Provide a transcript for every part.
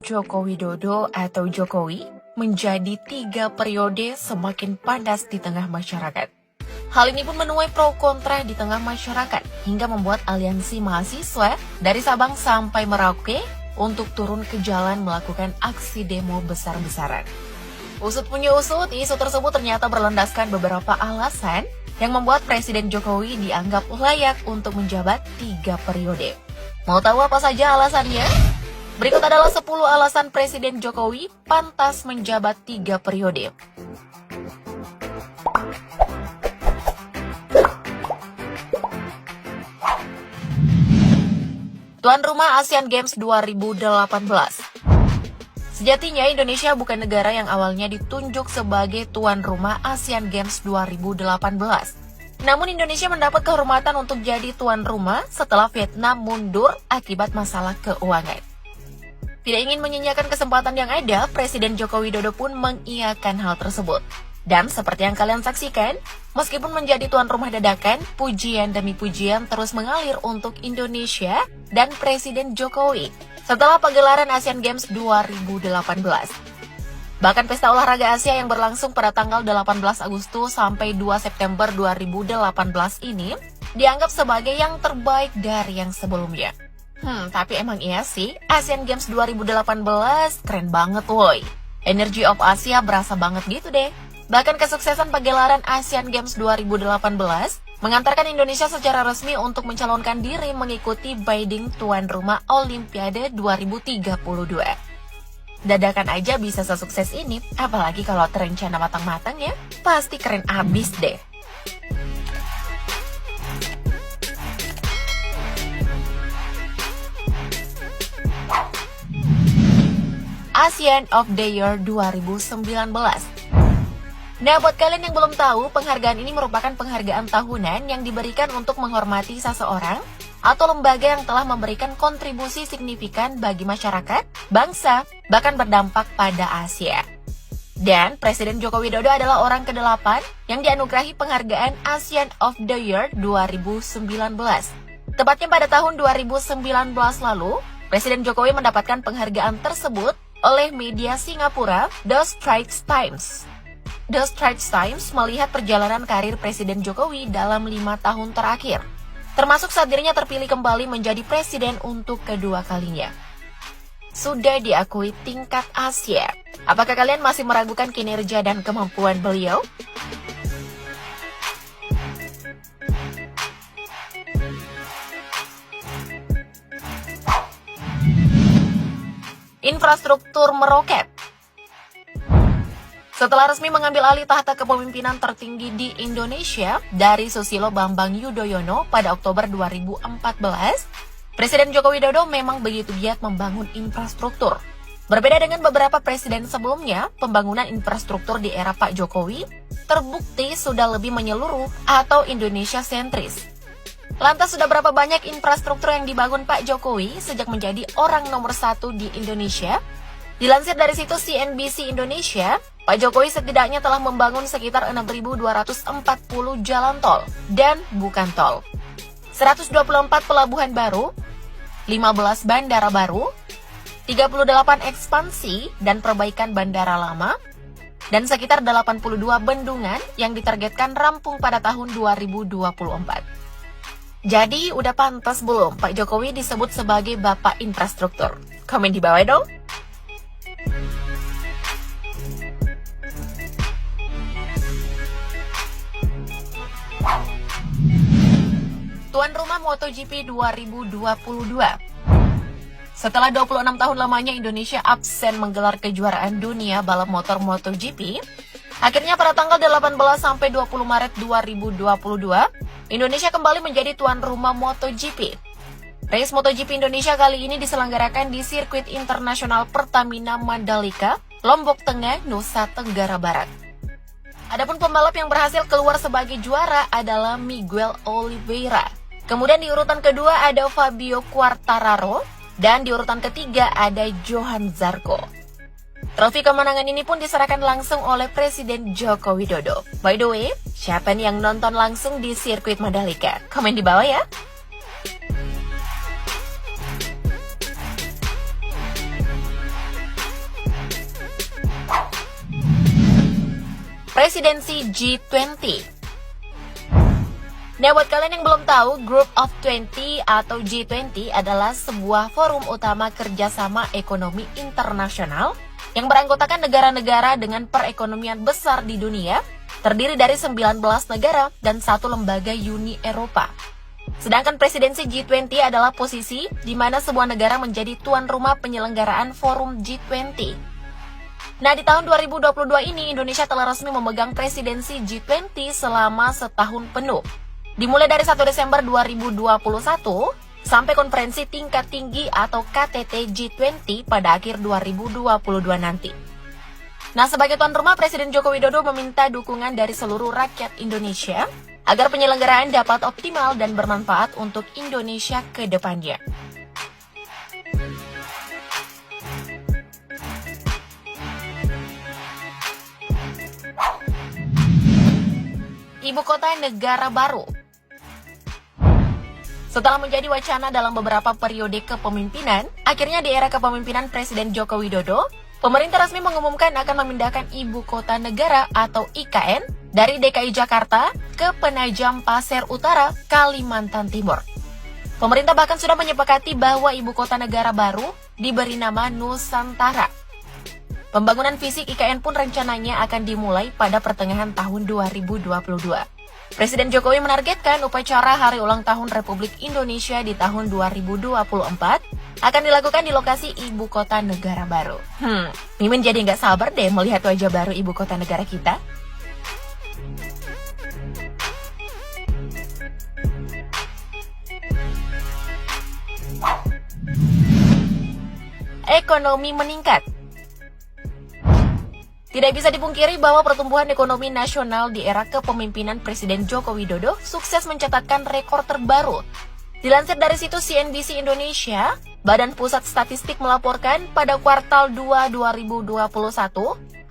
Joko Widodo atau Jokowi menjadi 3 periode semakin panas di tengah masyarakat. Hal ini pun menuai pro kontra di tengah masyarakat hingga membuat aliansi mahasiswa dari Sabang sampai Merauke untuk turun ke jalan melakukan aksi demo besar-besaran. Usut punya usut, isu tersebut ternyata berlandaskan beberapa alasan yang membuat Presiden Jokowi dianggap layak untuk menjabat 3 periode. Mau tahu apa saja alasannya? Berikut adalah 10 alasan Presiden Jokowi pantas menjabat 3 periode. Tuan rumah Asian Games 2018. Sejatinya Indonesia bukan negara yang awalnya ditunjuk sebagai tuan rumah Asian Games 2018. Namun Indonesia mendapat kehormatan untuk jadi tuan rumah setelah Vietnam mundur akibat masalah keuangan. Tidak ingin menyanyiakan kesempatan yang ada, Presiden Joko Widodo pun mengiyakan hal tersebut. Dan seperti yang kalian saksikan, meskipun menjadi tuan rumah dadakan, pujian demi pujian terus mengalir untuk Indonesia dan Presiden Jokowi setelah pagelaran Asian Games 2018. Bahkan pesta olahraga Asia yang berlangsung pada tanggal 18 Agustus sampai 2 September 2018 ini dianggap sebagai yang terbaik dari yang sebelumnya. Tapi emang iya sih, Asian Games 2018 keren banget woi. Energy of Asia berasa banget gitu deh. Bahkan kesuksesan pagelaran Asian Games 2018 mengantarkan Indonesia secara resmi untuk mencalonkan diri mengikuti bidding tuan rumah Olimpiade 2032. Dadakan aja bisa sesukses ini, apalagi kalau terencana matang-matang ya, pasti keren abis deh. Asian of the Year 2019. Nah, buat kalian yang belum tahu, penghargaan ini merupakan penghargaan tahunan yang diberikan untuk menghormati seseorang atau lembaga yang telah memberikan kontribusi signifikan bagi masyarakat, bangsa, bahkan berdampak pada Asia. Dan Presiden Joko Widodo adalah orang ke-8 yang dianugerahi penghargaan Asian of the Year 2019. Tepatnya pada tahun 2019 lalu, Presiden Jokowi mendapatkan penghargaan tersebut oleh media Singapura, The Straits Times. The Straits Times melihat perjalanan karir Presiden Jokowi dalam 5 tahun terakhir, termasuk saat dirinya terpilih kembali menjadi presiden untuk kedua kalinya. Sudah diakui tingkat Asia. Apakah kalian masih meragukan kinerja dan kemampuan beliau? Infrastruktur meroket. Setelah resmi mengambil alih tahta kepemimpinan tertinggi di Indonesia dari Susilo Bambang Yudhoyono pada Oktober 2014, Presiden Joko Widodo memang begitu giat membangun infrastruktur. Berbeda dengan beberapa presiden sebelumnya, pembangunan infrastruktur di era Pak Jokowi terbukti sudah lebih menyeluruh atau Indonesia sentris. Lantas sudah berapa banyak infrastruktur yang dibangun Pak Jokowi sejak menjadi orang nomor 1 di Indonesia? Dilansir dari situs CNBC Indonesia, Pak Jokowi setidaknya telah membangun sekitar 6.240 jalan tol dan bukan tol, 124 pelabuhan baru, 15 bandara baru, 38 ekspansi dan perbaikan bandara lama, dan sekitar 82 bendungan yang ditargetkan rampung pada tahun 2024. Jadi, udah pantas belum Pak Jokowi disebut sebagai Bapak Infrastruktur? Komen di bawah dong. Tuan rumah MotoGP 2022. Setelah 26 tahun lamanya Indonesia absen menggelar kejuaraan dunia balap motor MotoGP, akhirnya pada tanggal 18 sampai 20 Maret 2022, Indonesia kembali menjadi tuan rumah MotoGP. Race MotoGP Indonesia kali ini diselenggarakan di sirkuit internasional Pertamina Mandalika, Lombok Tengah, Nusa Tenggara Barat. Adapun pembalap yang berhasil keluar sebagai juara adalah Miguel Oliveira. Kemudian di urutan kedua ada Fabio Quartararo, dan di urutan ketiga ada Johan Zarco. Trofi kemenangan ini pun diserahkan langsung oleh Presiden Joko Widodo. By the way, siapa nih yang nonton langsung di sirkuit Mandalika? Komen di bawah ya. presidensi G20. Nah, buat kalian yang belum tahu, Group of 20 atau G20 adalah sebuah forum utama kerjasama ekonomi internasional yang beranggotakan negara-negara dengan perekonomian besar di dunia, terdiri dari 19 negara dan satu lembaga Uni Eropa. Sedangkan presidensi G20 adalah posisi di mana sebuah negara menjadi tuan rumah penyelenggaraan forum G20. Nah, di tahun 2022 ini, Indonesia telah resmi memegang presidensi G20 selama setahun penuh. Dimulai dari 1 Desember 2021 sampai konferensi tingkat tinggi atau KTT G20 pada akhir 2022 nanti. Nah, sebagai tuan rumah, Presiden Joko Widodo meminta dukungan dari seluruh rakyat Indonesia agar penyelenggaraan dapat optimal dan bermanfaat untuk Indonesia ke depannya. Ibu kota negara baru. Setelah menjadi wacana dalam beberapa periode kepemimpinan, akhirnya di era kepemimpinan Presiden Joko Widodo, pemerintah resmi mengumumkan akan memindahkan Ibu Kota Negara atau IKN dari DKI Jakarta ke Penajam Pasir Utara, Kalimantan Timur. Pemerintah bahkan sudah menyepakati bahwa Ibu Kota Negara baru diberi nama Nusantara. Pembangunan fisik IKN pun rencananya akan dimulai pada pertengahan tahun 2022. Presiden Jokowi menargetkan upacara Hari Ulang Tahun Republik Indonesia di tahun 2024 akan dilakukan di lokasi Ibu Kota Negara baru. Mimin jadi nggak sabar deh melihat wajah baru Ibu Kota Negara kita. Ekonomi meningkat. Tidak bisa dipungkiri bahwa pertumbuhan ekonomi nasional di era kepemimpinan Presiden Joko Widodo sukses mencatatkan rekor terbaru. Dilansir dari situs CNBC Indonesia, Badan Pusat Statistik melaporkan pada kuartal 2 2021,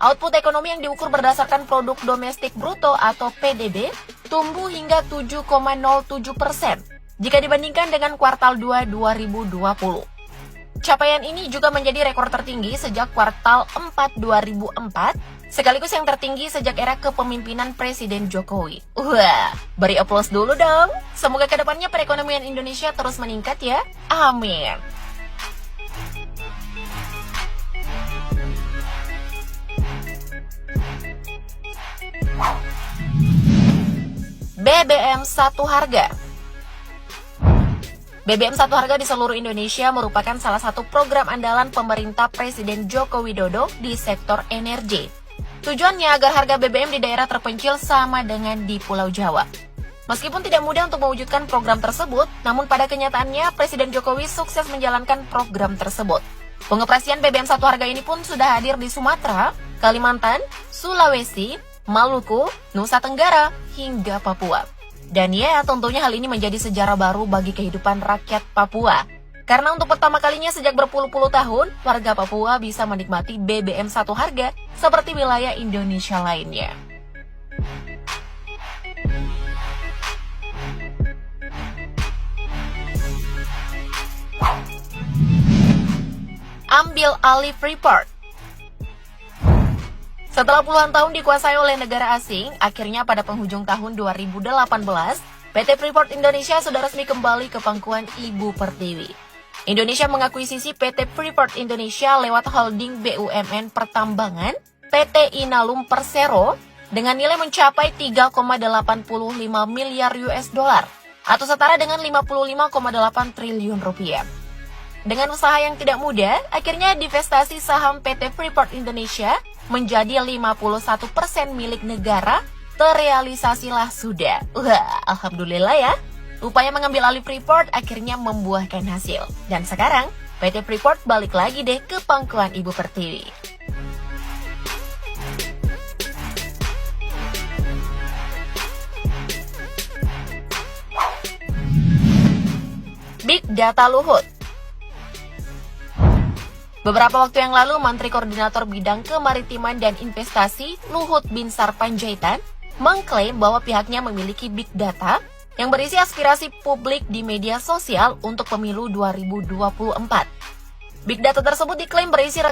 output ekonomi yang diukur berdasarkan produk domestik bruto atau PDB tumbuh hingga 7,07% jika dibandingkan dengan kuartal 2 2020. Capaian ini juga menjadi rekor tertinggi sejak kuartal 4 2004, sekaligus yang tertinggi sejak era kepemimpinan Presiden Jokowi. Wah, beri aplaus dulu dong. Semoga kedepannya perekonomian Indonesia terus meningkat ya. Amin. BBM satu harga. BBM satu harga di seluruh Indonesia merupakan salah satu program andalan pemerintah Presiden Joko Widodo di sektor energi. Tujuannya agar harga BBM di daerah terpencil sama dengan di Pulau Jawa. Meskipun tidak mudah untuk mewujudkan program tersebut, namun pada kenyataannya Presiden Jokowi sukses menjalankan program tersebut. Pengoperasian BBM satu harga ini pun sudah hadir di Sumatera, Kalimantan, Sulawesi, Maluku, Nusa Tenggara, hingga Papua. Dan ya, tentunya hal ini menjadi sejarah baru bagi kehidupan rakyat Papua. Karena untuk pertama kalinya sejak berpuluh-puluh tahun, warga Papua bisa menikmati BBM satu harga seperti wilayah Indonesia lainnya. Ambil alih Freeport. Setelah puluhan tahun dikuasai oleh negara asing, akhirnya pada penghujung tahun 2018, PT Freeport Indonesia sudah resmi kembali ke pangkuan Ibu Pertiwi. Indonesia mengakuisisi PT Freeport Indonesia lewat holding BUMN Pertambangan, PT Inalum Persero, dengan nilai mencapai 3,85 miliar US dollar, atau setara dengan 55,8 triliun rupiah. Dengan usaha yang tidak mudah, akhirnya divestasi saham PT Freeport Indonesia menjadi 51% milik negara, terrealisasilah sudah. Wah, alhamdulillah ya. Upaya mengambil alih Freeport akhirnya membuahkan hasil. Dan sekarang, PT Freeport balik lagi deh ke pangkuan Ibu Pertiwi. Big Data Luhut. Beberapa waktu yang lalu, Menteri Koordinator Bidang Kemaritiman dan Investasi Luhut Binsar Panjaitan mengklaim bahwa pihaknya memiliki big data yang berisi aspirasi publik di media sosial untuk pemilu 2024. Big data tersebut diklaim berisi